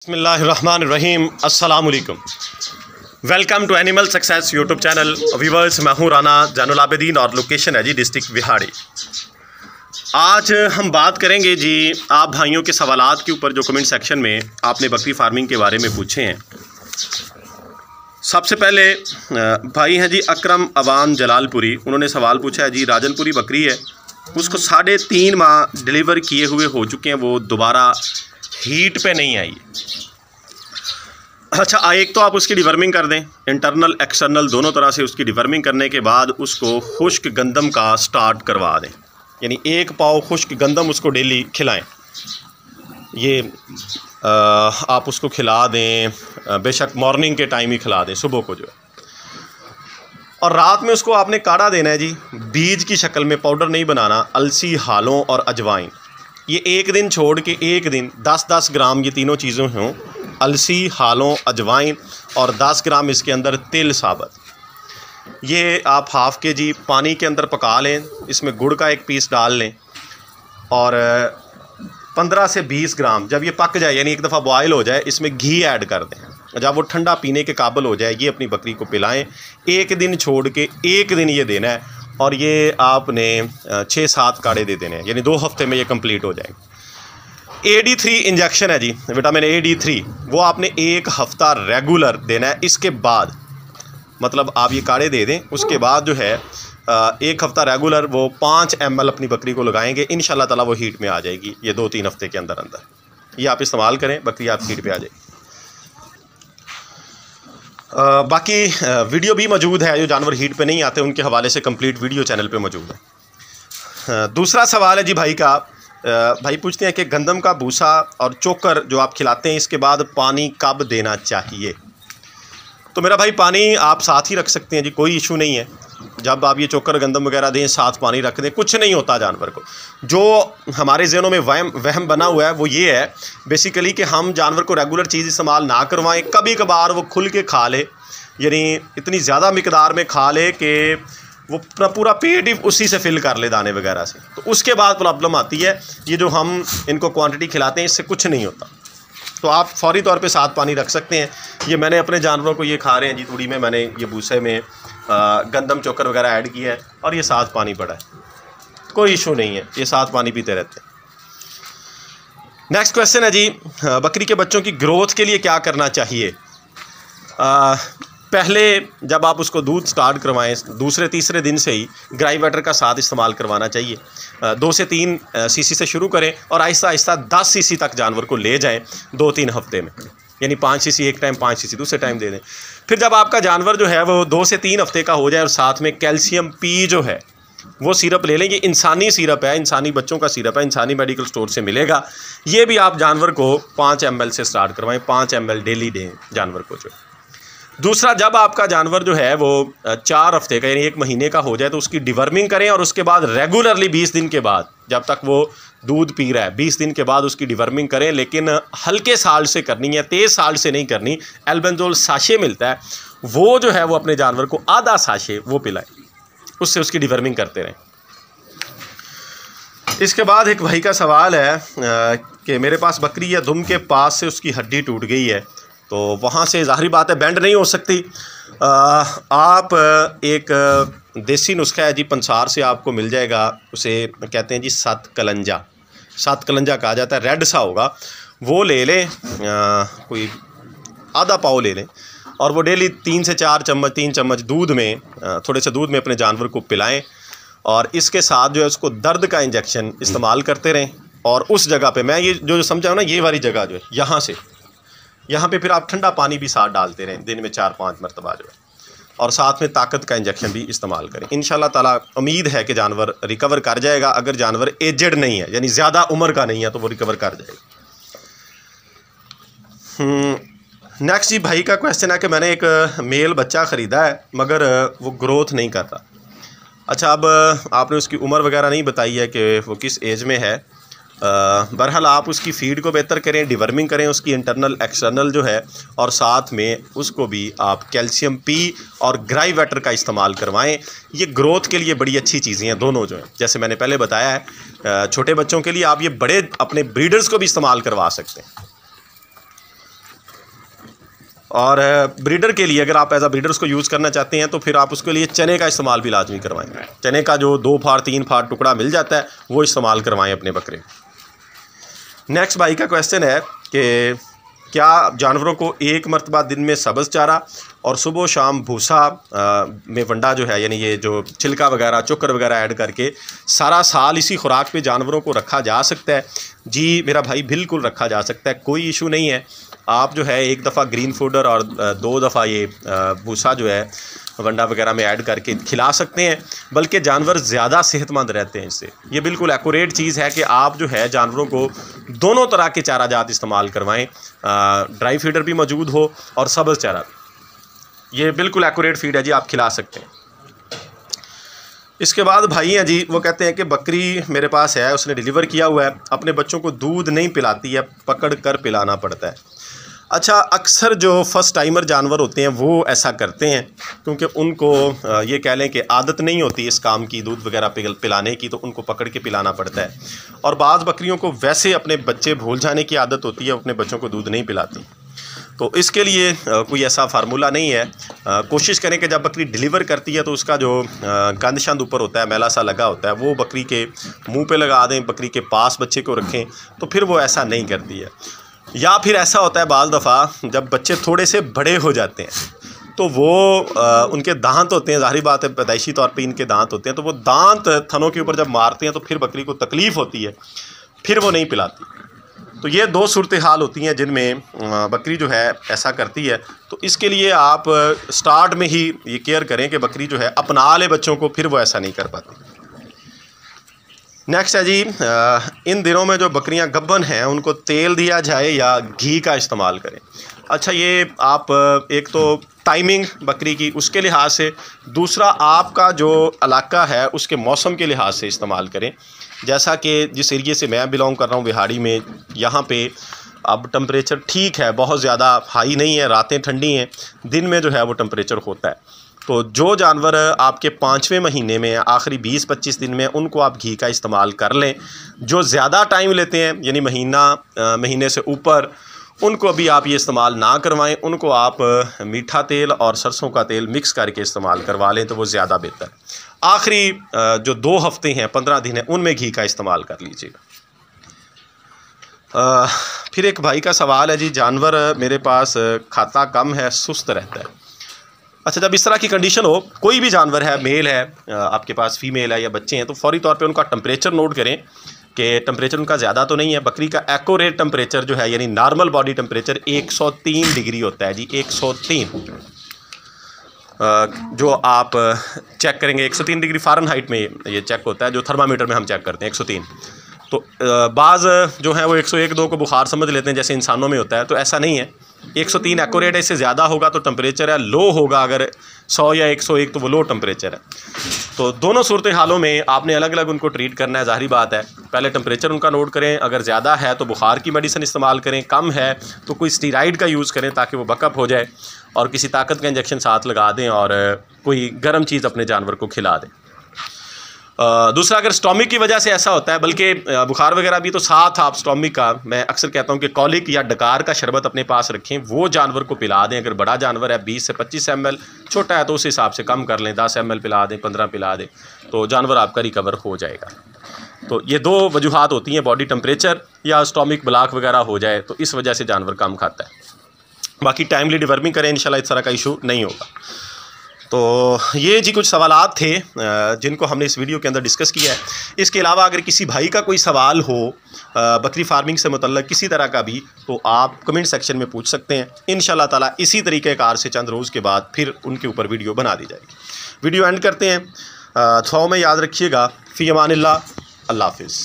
बिस्मिल्लाहिर्रहमानिर्रहीम। अस्सलामुअलैकुम। Welcome to animal success YouTube channel. Viewers, मैं हूँ राना जैनुल आबिदीन और लोकेशन है जी डिस्ट्रिक्ट बिहाड़ी। आज हम बात करेंगे जी आप भाइयों के सवालात के ऊपर जो कमेंट सेक्शन में आपने बकरी फार्मिंग के बारे में पूछे हैं। सबसे पहले भाई हैं जी अकरम अवान जलालपुरी। उन्होंने सवाल पूछा है जी राजनपुरी बकरी है, उसको 3.5 माह डिलीवर किए हुए हो चुके हैं, वो दोबारा हीट पे नहीं आई। अच्छा, एक तो आप उसकी डिवर्मिंग कर दें, इंटरनल एक्सटर्नल दोनों तरह से उसकी डिवर्मिंग करने के बाद उसको खुश्क गंदम का स्टार्ट करवा दें, यानी 1 पाव खुश्क गंदम उसको डेली खिलाएं। ये आप उसको खिला दें, बेशक मॉर्निंग के टाइम ही खिला दें, सुबह को जो है, और रात में उसको आपने काढ़ा देना है जी, बीज की शक्ल में, पाउडर नहीं बनाना। अलसी, हालों और अजवाइन, ये एक दिन छोड़ के एक दिन 10-10 ग्राम ये तीनों चीज़ें हों, अलसी, हालों, अजवाइन और 10 ग्राम इसके अंदर तिल साबत। ये आप हाफ़ के-जी पानी के अंदर पका लें, इसमें गुड़ का 1 पीस डाल लें और 15 से 20 ग्राम जब ये पक जाए, यानी एक दफ़ा बॉयल हो जाए, इसमें घी ऐड कर दें। जब वो ठंडा पीने के काबिल हो जाए, ये अपनी बकरी को पिलाएं। एक दिन छोड़ के एक दिन ये देना है और ये आपने 6-7 काढ़े दे देने हैं, यानी 2 हफ्ते में ये कंप्लीट हो जाएंगे। AD3 इंजेक्शन है जी, विटामिन AD3, वो आपने 1 हफ़्ता रेगुलर देना है। इसके बाद मतलब आप ये काढ़े दे दें, उसके बाद जो है 1 हफ़्ता रेगुलर वो 5 ml अपनी बकरी को लगाएंगे, इंशाल्लाह ताला वो हीट में आ जाएगी। ये 2-3 हफ्ते के अंदर अंदर ये आप इस्तेमाल करें, बकरी आप हीट पे आ जाएगी। बाकी वीडियो भी मौजूद है, जो जानवर हीट पे नहीं आते उनके हवाले से कंप्लीट वीडियो चैनल पे मौजूद है। दूसरा सवाल है जी भाई का, भाई पूछते हैं कि गंदम का भूसा और चोकर जो आप खिलाते हैं, इसके बाद पानी कब देना चाहिए? तो मेरा भाई पानी आप साथ ही रख सकते हैं जी, कोई इशू नहीं है। जब आप ये चोकर गंदम वगैरह दें, साथ पानी रख दें, कुछ नहीं होता जानवर को। जो हमारे ज़हनों में वहम बना हुआ है वो ये है बेसिकली कि हम जानवर को रेगुलर चीज़ इस्तेमाल ना करवाएं, कभी कभार वो खुल के खा ले, यानी इतनी ज़्यादा मिकदार में खा ले कि वो पूरा पेट ही उसी से फिल कर ले दाने वगैरह से, तो उसके बाद प्रॉब्लम आती है। ये जो हम इनको क्वांटिटी खिलाते हैं, इससे कुछ नहीं होता। तो आप फौरी तौर पे साथ पानी रख सकते हैं। ये मैंने अपने जानवरों को ये खा रहे हैं जी, थोड़ी में मैंने ये भूसे में गंदम चोकर वगैरह ऐड किया है और ये साथ पानी पड़ा है, कोई इशू नहीं है, ये साथ पानी पीते रहते हैं। नेक्स्ट क्वेश्चन है जी, बकरी के बच्चों की ग्रोथ के लिए क्या करना चाहिए? पहले जब आप उसको दूध स्टार्ट करवाएं, दूसरे-तीसरे दिन से ही ग्राई वाटर का साथ इस्तेमाल करवाना चाहिए। 2 से 3 सीसी से शुरू करें और आहिस्ता आहिस्ता 10 सीसी तक जानवर को ले जाएं 2-3 हफ्ते में, यानी 5 सीसी एक टाइम, 5 सीसी दूसरे टाइम दे दें। फिर जब आपका जानवर जो है वो 2 से 3 हफ्ते का हो जाए और साथ में कैल्शियम पी जो है वो सिरप ले लें। ये इंसानी सिरप है, इंसानी बच्चों का सिरप है, इंसानी मेडिकल स्टोर से मिलेगा। ये भी आप जानवर को 5 ml से स्टार्ट करवाएं, 5 ml डेली दें जानवर को जो। दूसरा, जब आपका जानवर जो है वो 4 हफ्ते का यानी 1 महीने का हो जाए तो उसकी डिवर्मिंग करें और उसके बाद रेगुलरली 20 दिन के बाद, जब तक वो दूध पी रहा है, 20 दिन के बाद उसकी डिवर्मिंग करें, लेकिन हल्के साल्ट से करनी है, तेज़ साल्ट से नहीं करनी। एल्बेंडोल साशे मिलता है, वो जो है वो अपने जानवर को आधा साशे वो पिलाएं, उससे उसकी डिवर्मिंग करते रहें। इसके बाद एक भाई का सवाल है कि मेरे पास बकरी या दुम के पास से उसकी हड्डी टूट गई है, तो वहाँ से ज़ाहिर बात है बैंड नहीं हो सकती। आप एक देसी नुस्खा है जी, पंसार से आपको मिल जाएगा, उसे कहते हैं जी 7 कलंजा, 7 कलंजा कहा जाता है, रेड सा होगा, वो ले लें, कोई आधा पाव ले लें और वो डेली 3 से 4 चम्मच, 3 चम्मच दूध में, थोड़े से दूध में अपने जानवर को पिलाएं और इसके साथ जो है उसको दर्द का इंजेक्शन इस्तेमाल करते रहें। और उस जगह पे मैं ये जो समझा हूँ ना, ये वाली जगह जो है, यहाँ पे फिर आप ठंडा पानी भी साथ डालते रहें दिन में 4-5 मरतबा जो है, और साथ में ताकत का इंजेक्शन भी इस्तेमाल करें। इंशाल्लाह ताला उम्मीद है कि जानवर रिकवर कर जाएगा। अगर जानवर एजेड नहीं है, यानी ज़्यादा उम्र का नहीं है, तो वो रिकवर कर जाएगा। नेक्स्ट जी भाई का क्वेश्चन है कि मैंने एक मेल बच्चा ख़रीदा है मगर वो ग्रोथ नहीं कर रहा। अच्छा, अब आपने उसकी उम्र वगैरह नहीं बताई है कि वो किस एज में है। बहरहाल आप उसकी फ़ीड को बेहतर करें, डिवर्मिंग करें उसकी इंटरनल एक्सटर्नल जो है, और साथ में उसको भी आप कैल्शियम पी और ग्राई वाटर का इस्तेमाल करवाएं। ये ग्रोथ के लिए बड़ी अच्छी चीज़ें हैं दोनों जो हैं, जैसे मैंने पहले बताया है। छोटे बच्चों के लिए आप ये बड़े अपने ब्रीडर्स को भी इस्तेमाल करवा सकते हैं। और ब्रीडर के लिए अगर आप एज अ ब्रीडर उसको यूज़ करना चाहते हैं तो फिर आप उसके लिए चने का इस्तेमाल भी लाजमी करवाएं। चने का जो 2 फाड़ 3 फाड़ टुकड़ा मिल जाता है वो इस्तेमाल करवाएं अपने बकरे। नेक्स्ट भाई का क्वेश्चन है कि क्या जानवरों को एक मरतबा दिन में सब्ज़ चारा और सुबह शाम भूसा में वंडा जो है, यानी ये जो छिलका वगैरह चोकर वगैरह ऐड करके सारा साल इसी खुराक पे जानवरों को रखा जा सकता है? जी मेरा भाई, बिल्कुल रखा जा सकता है, कोई इशू नहीं है। आप जो है एक दफ़ा ग्रीन फूडर और 2 दफ़ा ये भूसा जो है वंडा वगैरह में ऐड करके खिला सकते हैं, बल्कि जानवर ज़्यादा सेहतमंद रहते हैं इससे। ये बिल्कुल एक्यूरेट चीज़ है कि आप जो है जानवरों को दोनों तरह के चारा जात इस्तेमाल करवाएं, ड्राई फीडर भी मौजूद हो और सब्ज़ चारा। ये बिल्कुल एक्यूरेट फीड है जी, आप खिला सकते हैं। इसके बाद भाई हैं जी, वो कहते हैं कि बकरी मेरे पास है, उसने डिलीवर किया हुआ है, अपने बच्चों को दूध नहीं पिलाती है, पकड़ कर पिलाना पड़ता है। अच्छा, अक्सर जो फ़र्स्ट टाइमर जानवर होते हैं वो ऐसा करते हैं, क्योंकि उनको ये कह लें कि आदत नहीं होती इस काम की, दूध वगैरह पिलाने की, तो उनको पकड़ के पिलाना पड़ता है। और बाज़ बकरियों को वैसे अपने बच्चे भूल जाने की आदत होती है, अपने बच्चों को दूध नहीं पिलाती। तो इसके लिए कोई ऐसा फार्मूला नहीं है। कोशिश करें कि जब बकरी डिलीवर करती है तो उसका जो गंद शंद ऊपर होता है, मैला सा लगा होता है, वो बकरी के मुंह पे लगा दें, बकरी के पास बच्चे को रखें, तो फिर वो ऐसा नहीं करती है। या फिर ऐसा होता है बाज़ दफ़ा जब बच्चे थोड़े से बड़े हो जाते हैं तो वो उनके दांत होते हैं, ज़ाहिर बात है पैदाइशी तौर पे इनके दांत होते हैं, तो वो दांत थनों के ऊपर जब मारते हैं तो फिर बकरी को तकलीफ़ होती है, फिर वो नहीं पिलाती। तो ये 2 सूरत हाल होती हैं जिनमें बकरी जो है ऐसा करती है। तो इसके लिए आप स्टार्ट में ही ये केयर करें कि बकरी जो है अपना ले बच्चों को, फिर वो ऐसा नहीं कर पाती। नेक्स्ट है जी, इन दिनों में जो बकरियां गब्बन हैं उनको तेल दिया जाए या घी का इस्तेमाल करें? अच्छा, ये आप एक तो टाइमिंग बकरी की उसके लिहाज से, दूसरा आपका जो इलाका है उसके मौसम के लिहाज से इस्तेमाल करें। जैसा कि जिस एरिए से मैं बिलोंग कर रहा हूँ बिहाड़ी में, यहाँ पे अब टेम्परेचर ठीक है, बहुत ज़्यादा हाई नहीं है, रातें ठंडी हैं, दिन में जो है वो टेम्परेचर होता है। तो जो जानवर आपके 5वें महीने में आखिरी 20-25 दिन में, उनको आप घी का इस्तेमाल कर लें। जो ज़्यादा टाइम लेते हैं यानी महीने से ऊपर, उनको अभी आप ये इस्तेमाल ना करवाएं, उनको आप मीठा तेल और सरसों का तेल मिक्स करके इस्तेमाल करवा लें तो वो ज़्यादा बेहतर। आखिरी जो 2 हफ्ते हैं 15 दिन हैं उनमें घी का इस्तेमाल कर लीजिएगा। फिर एक भाई का सवाल है जी, जानवर मेरे पास खाता कम है, सुस्त रहता है। अच्छा, जब इस तरह की कंडीशन हो, कोई भी जानवर है, मेल है आपके पास, फीमेल है या बच्चे हैं, तो फौरी तौर पे उनका टेम्परेचर नोट करें कि टेम्परेचर उनका ज़्यादा तो नहीं है। बकरी का एक्यूरेट टेम्परेचर जो है यानी नॉर्मल बॉडी टेम्परेचर 103 डिग्री होता है जी, 103। जो आप चेक करेंगे 103 डिग्री फ़ारेनहाइट में ये चेक होता है, जो थर्मामीटर में हम चेक करते हैं 103। तो बाज़ जो है वो 101-2 को बुखार समझ लेते हैं जैसे इंसानों में होता है, तो ऐसा नहीं है। 103 एक्यूरेट है, इससे ज़्यादा होगा तो टेम्परेचर है लो होगा, अगर 100 या 101 तो वो लो टेम्परेचर है। तो दोनों सूरत हालों में आपने अलग अलग उनको ट्रीट करना है, ज़ाहिर बात है। पहले टेम्परेचर उनका नोट करें, अगर ज़्यादा है तो बुखार की मेडिसिन इस्तेमाल करें, कम है तो कोई स्टीराइड का यूज़ करें ताकि वो बकअप हो जाए, और किसी ताकत का इंजेक्शन साथ लगा दें और कोई गर्म चीज़ अपने जानवर को खिला दें। दूसरा, अगर स्टोमिक की वजह से ऐसा होता है, बल्कि बुखार वगैरह भी, तो साथ आप स्टोमिक का, मैं अक्सर कहता हूँ कि कॉलिक या डकार का शरबत अपने पास रखें, वो जानवर को पिला दें। अगर बड़ा जानवर है 20 से 25 ml, छोटा है तो उस हिसाब से कम कर लें, 10 ml पिला दें, 15 पिला दें, तो जानवर आपका रिकवर हो जाएगा। तो ये 2 वजूहात होती हैं, बॉडी टेम्परेचर या स्टोमिक ब्लॉक वगैरह हो जाए तो इस वजह से जानवर कम खाता है। बाकी टाइमली डिवर्मिंग करें, इंशाल्लाह इस तरह का इशू नहीं होगा। तो ये जी कुछ सवालात थे जिनको हमने इस वीडियो के अंदर डिस्कस किया है। इसके अलावा अगर किसी भाई का कोई सवाल हो बकरी फार्मिंग से मुतल्लक किसी तरह का भी, तो आप कमेंट सेक्शन में पूछ सकते हैं। इंशाल्लाह ताला इसी तरीक़ेकार से चंद रोज़ के बाद फिर उनके ऊपर वीडियो बना दी जाएगी। वीडियो एंड करते हैं, दुआओं में याद रखिएगा। फ़ी अमानिल्लाह, अल्लाह हाफ़िज़।